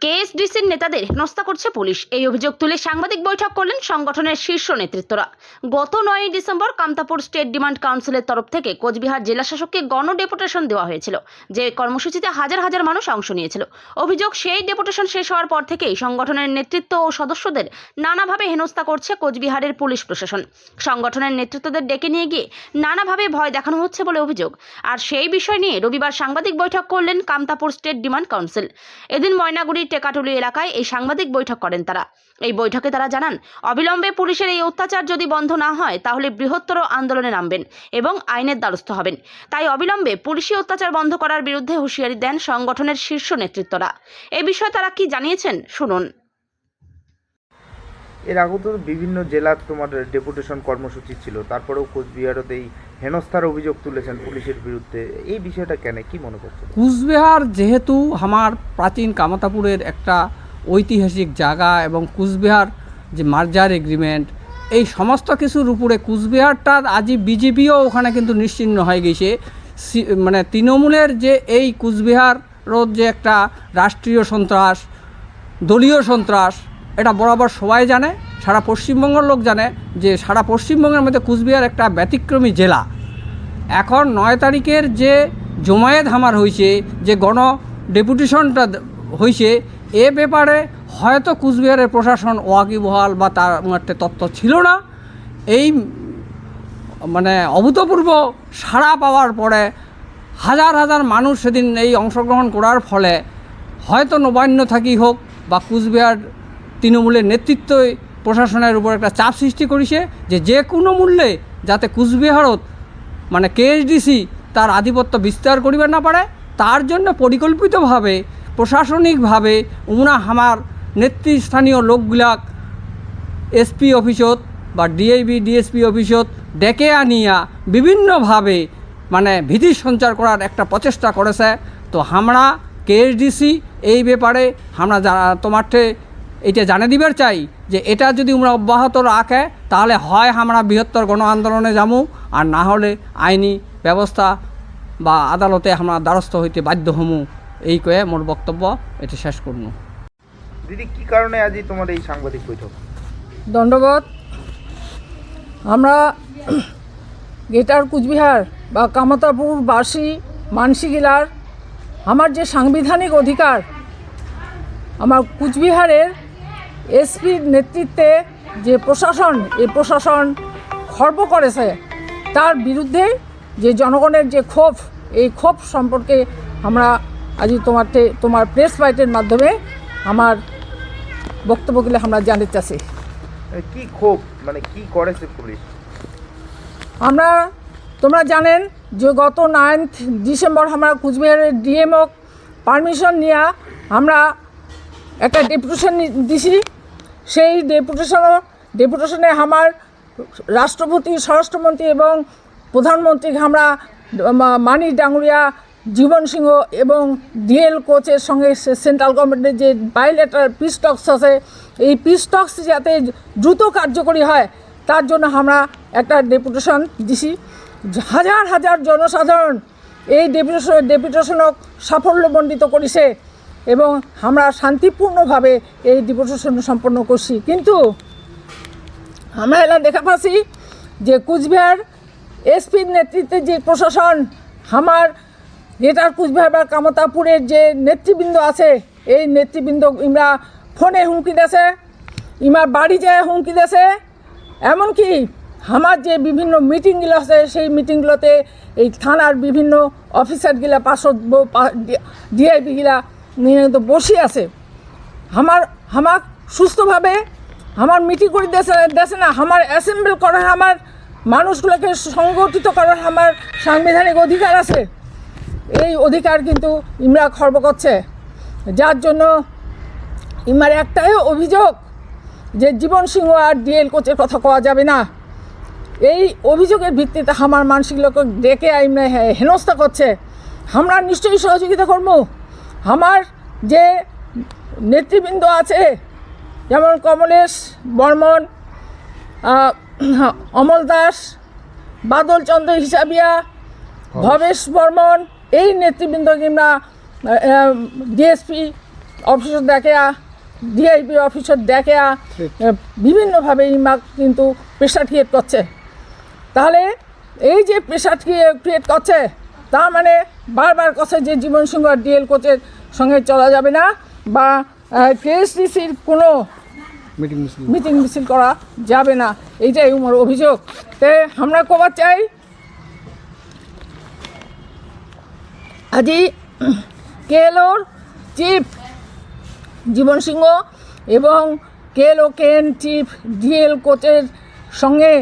কেএসডিসির নেতাদের হেনস্থা করছে পুলিশ। এই অভিযোগ তুলে সাংবাদিক বৈঠক করলেন সংগঠনের শীর্ষ নেতৃত্বরা। গত 9 ডিসেম্বর কামতাপুর স্টেট ডিমান্ড কাউন্সিলের তরফ থেকে কোচবিহার জেলা শাসককে গণ ডেপুটেশন দেওয়া হয়েছিল, যে কর্মসূচিতে হাজার হাজার মানুষ অংশ নিয়েছিল। অভিযোগ, সেই ডেপুটেশন শেষ হওয়ার পর থেকেই সংগঠনের নেতৃত্ব ও সদস্যদের নানাভাবে হেনস্থা করছে কোচবিহারের পুলিশ প্রশাসন। সংগঠনের নেতৃত্বদের ডেকে নিয়ে গিয়ে নানাভাবে ভয় দেখানো হচ্ছে বলে অভিযোগ। আর সেই বিষয় নিয়ে রবিবার সাংবাদিক বৈঠক করলেন কামতাপুর স্টেট ডিমান্ড কাউন্সিল। এদিন ময়নাগুড়ি টেকাটুলি এলাকায় এই সাংবাদিক বৈঠক করেন তারা। এই বৈঠকে তারা জানান, অবিলম্বে পুলিশের এই অত্যাচার যদি বন্ধ না হয় তাহলে বৃহত্তর আন্দোলনে নামবেন এবং আইনের দ্বারস্থ হবেন। তাই অবিলম্বে পুলিশি অত্যাচার বন্ধ করার বিরুদ্ধে হুঁশিয়ারি দেন সংগঠনের শীর্ষ নেতৃত্বরা। এ বিষয়ে তারা কি জানিয়েছেন শুনুন। এর আগে তো বিভিন্ন জেলার তোমার ডেপুটেশন কর্মসূচি ছিল, তারপরেও কোচবিহারতে এই হেনস্থার অভিযোগ তুলেছেন পুলিশের বিরুদ্ধে। এই বিষয়টা কেন, কি মনে করছেন? কুচবিহার যেহেতু আমার প্রাচীন কামতাপুরের একটা ঐতিহাসিক জায়গা এবং কুচবিহার যে মার্জার এগ্রিমেন্ট, এই সমস্ত কিছুর উপরে কুচবিহারটা আজই বিজেপিও ওখানে কিন্তু নিশ্চিহ্ন হয়ে গেছে। মানে তৃণমূলের যে এই কুচবিহার রোড যে একটা রাষ্ট্রীয় সন্ত্রাস, দলীয় সন্ত্রাস, এটা বরাবর সবাই জানে, সারা পশ্চিমবঙ্গের লোক জানে যে সারা পশ্চিমবঙ্গের মধ্যে কুচবিহার একটা ব্যতিক্রমী জেলা। এখন 9 তারিখের যে জমায়েত হামার হয়েছে, যে গণ ডেপুটেশনটা হয়েছে, এ ব্যাপারে হয়তো কুচবিহারের প্রশাসন ওয়াকিবহাল বা তার একটা তথ্য ছিল না। এই মানে অভূতপূর্ব সাড়া পাওয়ার পরে হাজার হাজার মানুষ সেদিন এই অংশগ্রহণ করার ফলে হয়তো নবান্ন থাকি হোক বা কুচবিহার তৃণমূলের নেতৃত্বই প্রশাসনের উপর একটা চাপ সৃষ্টি করেছে যে কোনো মূল্যে যাতে কুচবিহারত মানে কেএসডিসি তার আধিপত্য বিস্তার করিবার না পারে, তার জন্য পরিকল্পিতভাবে প্রশাসনিকভাবে উমরা হামার নেতৃস্থানীয় লোকগুলাক এসপি অফিসত বা ডিআইবি ডিএসপি অফিসত ডেকে আনিয়া বিভিন্নভাবে মানে ভীতি সঞ্চার করার একটা প্রচেষ্টা করেছে। তো আমরা কেএসডিসি এই ব্যাপারে আমরা তোমারঠে এটা জানিয়ে দিবার চাই যে এটা যদি আমরা অব্যাহত রাখে তাহলে হয় আমরা বৃহত্তর গণ আন্দোলনে যাবো, আর না হলে আইনি ব্যবস্থা বা আদালতে আমরা দ্বারস্থ হইতে বাধ্য হমু। এই কয়ে মোর বক্তব্য এটি শেষ করব। দিদি, কি কারণে আজই তোমার এই সাংবাদিক বৈঠক? দণ্ডবোধ। আমরা গ্রেটার কুচবিহার বা কামতাপুরবাসী মানসিগিলার আমার যে সাংবিধানিক অধিকার, আমার কুচবিহারের এসপির নেতৃত্বে যে প্রশাসন, এই প্রশাসন খর্ব করেছে, তার বিরুদ্ধে যে জনগণের যে ক্ষোভ, এই ক্ষোভ সম্পর্কে আমরা আজ তোমার প্রেস বাইটের মাধ্যমে আমার বক্তব্যগুলো আমরা জানতে চাচ্ছি। কি ক্ষোভ, মানে কি করেছে পুলিশ? তোমরা জানেন যে গত 9 ডিসেম্বর আমরা কুচবিহারের ডিএমও পারমিশন নিয়ে আমরা একটা ডেপুটেশন দিছি। সেই ডেপুটেশনে আমার রাষ্ট্রপতি, স্বরাষ্ট্রমন্ত্রী এবং প্রধানমন্ত্রীকে আমরা মানিক ডাঙ্গুরিয়া, জীবন সিংহ এবং ডিএল কোচের সঙ্গে সেন্ট্রাল গভর্নমেন্টের যে বাইলেটারাল পিস টক্স আছে, এই পিস টক্স যাতে দ্রুত কার্যকরী হয় তার জন্য আমরা একটা ডেপুটেশন দিছি। হাজার হাজার জনসাধারণ এই ডেপুটেশনক সাফল্যমণ্ডিত করেছে এবং আমরা শান্তিপূর্ণভাবে এই ডেপুটেশন সম্পন্ন করছি। কিন্তু আমরা এলা দেখা পাচ্ছি যে কুচবিহার এসপির নেতৃত্বে যে প্রশাসন, আমার গ্রেটার কুচবিহার বা কামতাপুরের যে নেতৃবৃন্দ আছে, এই নেতৃবৃন্দ ইমরা ফোনে হুমকি দেছে, ইমার বাড়ি যায় হুমকি দেছে। এমনকি আমার যে বিভিন্ন মিটিংগুলো আছে, সেই মিটিংগুলোতে এই থানার বিভিন্ন অফিসারগুলা, পার্ষদ ডিআইবিগুলা নিয়মিত বসে আছে। আমার সুস্থভাবে আমার মিটিং করে দেশে না, আমার অ্যাসেম্বল করার, আমার মানুষগুলোকে সংগঠিত করার আমার সাংবিধানিক অধিকার আছে। এই অধিকার কিন্তু ইমরা খর্ব করছে, যার জন্য ইমার একটাই অভিযোগ যে জীবন সিংহ আর ডিএল কোচের কথা কওয়া যাবে না। এই অভিযোগের ভিত্তিতে আমার মানসিক লোক ডেকে ইমরা হেনস্থা করছে। আমরা নিশ্চয়ই সহযোগিতা করব। আমার যে নেতৃবৃন্দ আছে, যেমন কমলেশ বর্মন, অমল দাস, বাদল চন্দ্র হিসাবিয়া, ভবেশ বর্মন, এই নেতৃবৃন্দ কিংবা ডিএসপি অফিসার দেখে ডিআইপি অফিসার দেখে বিভিন্নভাবে ইমাক কিন্তু প্রেশার ক্রিয়েট করছে। তাহলে এই যে প্রেশার ক্রিয়েট করছে তার মানে বারবার কথা যে জীবন সিংহ আর ডিএল কোচের সঙ্গে চলা যাবে না বা কেএসডিসির কোনো মিটিং মিছিল করা যাবে না, এইটাই আমার অভিযোগ। তে আমরা কবার চাই আজি কেএলওর চিফ জীবন সিংহ এবং কেএলওকেএন চিফ ডিএল কোচের সঙ্গে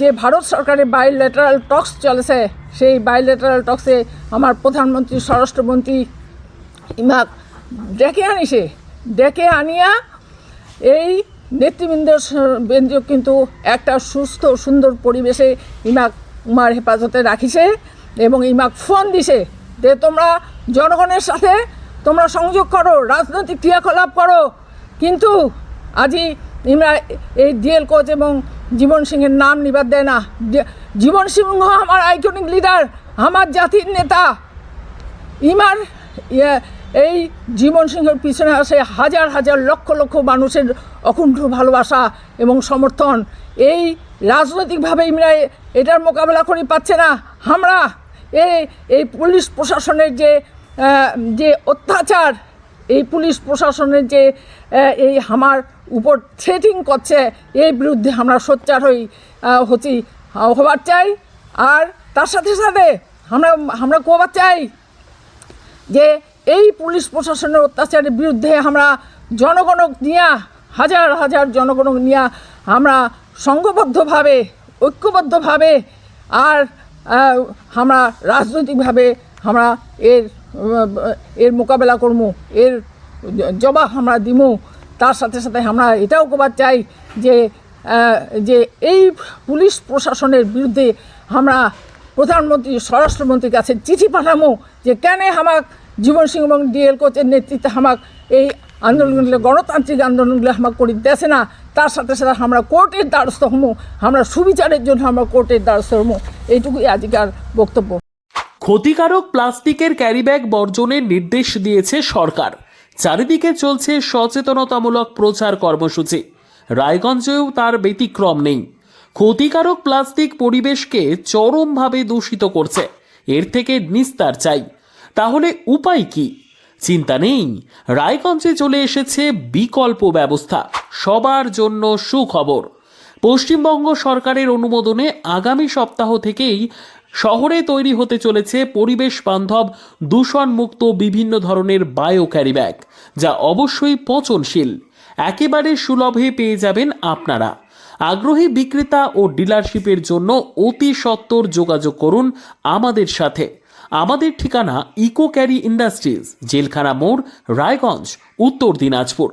যে ভারত সরকারের বাইলেটারাল টক্স চলেছে, সেই বাইলেটারাল টক্সে আমার প্রধানমন্ত্রী স্বরাষ্ট্রমন্ত্রী ইমাক ডেকে আনিয়া এই নেতৃবৃন্দ কিন্তু একটা সুস্থ সুন্দর পরিবেশে ইমাক উমার হেফাজতে রাখিছে এবং ইমাক ফোন দিছে যে তোমরা জনগণের সাথে তোমরা সংযোগ করো, রাজনৈতিক ক্রিয়াকলাপ করো, কিন্তু আজি ইমরা এই ডিএল কোচ এবং জীবন সিংহের নাম নিবাদ দেয় না। জীবন সিংহ আমার আইকনিক লিডার, আমার জাতির নেতা। ইমার এই জীবন সিংহের পিছনে আসে হাজার হাজার লক্ষ লক্ষ মানুষের অকুণ্ঠ ভালোবাসা এবং সমর্থন। এই রাজনৈতিকভাবে ইমরা এটার মোকাবেলা করে পাচ্ছে না। আমরা এই পুলিশ প্রশাসনের যে অত্যাচার, এই পুলিশ প্রশাসনের যে এই আমার উপর থ্রেটিং করছে, এই বিরুদ্ধে আমরা সোচ্চার হবার চাই। আর তার সাথে সাথে আমরা কবার চাই যে এই পুলিশ প্রশাসনের অত্যাচারের বিরুদ্ধে আমরা জনগণক নিয়ে হাজার হাজার জনগণক নিয়ে আমরা সংঘবদ্ধভাবে ঐক্যবদ্ধভাবে আর আমরা রাজনৈতিকভাবে আমরা এর মোকাবেলা করবো, এর জবাব আমরা দিমু। তার সাথে সাথে আমরা এটাও কবার চাই যে এই পুলিশ প্রশাসনের বিরুদ্ধে আমরা প্রধানমন্ত্রী স্বরাষ্ট্রমন্ত্রীর কাছে চিঠি পাঠামো যে কেন আমাক জীবন সিংহ এবং ডিএল কোচের নেতৃত্বে আমাক এই আন্দোলনগুলো গণতান্ত্রিক আন্দোলনগুলো আমাকে করে দেশে না। তার সাথে সাথে আমরা কোর্টের দ্বারস্থ হমো, আমরা সুবিচারের জন্য আমরা কোর্টের দ্বারস্থ হমো। এইটুকুই আজকের বক্তব্য। ক্ষতিকারক প্লাস্টিকের ক্যারিব্যাগ বর্জনের নির্দেশ দিয়েছে সরকার। চারিদিকে চলছে সচেতনতামূলক প্রচার কর্মসূচি। রায়গঞ্জেও তার ব্যতিক্রম নেই। ক্ষতিকারক প্লাস্টিক পরিবেশকে চরমভাবে দূষিত করছে। এর থেকে নিস্তার চাই। তাহলে উপায় কি? চিন্তা নেই, রায়গঞ্জে চলে এসেছে বিকল্প ব্যবস্থা। সবার জন্য সুখবর। পশ্চিমবঙ্গ সরকারের অনুমোদনে আগামী সপ্তাহ থেকেই শহরে তৈরি হতে চলেছে পরিবেশ বান্ধব দূষণমুক্ত বিভিন্ন ধরনের বায়ো ক্যারিব্যাগ, যা অবশ্যই পচনশীল। একেবারে সুলভে পেয়ে যাবেন আপনারা। আগ্রহী বিক্রেতা ও ডিলারশিপের জন্য অতি সত্বর যোগাযোগ করুন আমাদের সাথে। আমাদের ঠিকানা ইকো ক্যারি ইন্ডাস্ট্রিজ, জেলখানা মোড়, রায়গঞ্জ, উত্তর দিনাজপুর।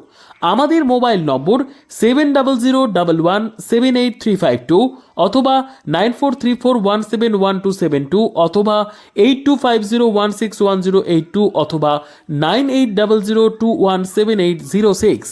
আমাদের মোবাইল নম্বর 7001178352 অথবা 9434171272 অথবা 8250161082 অথবা 9800217806।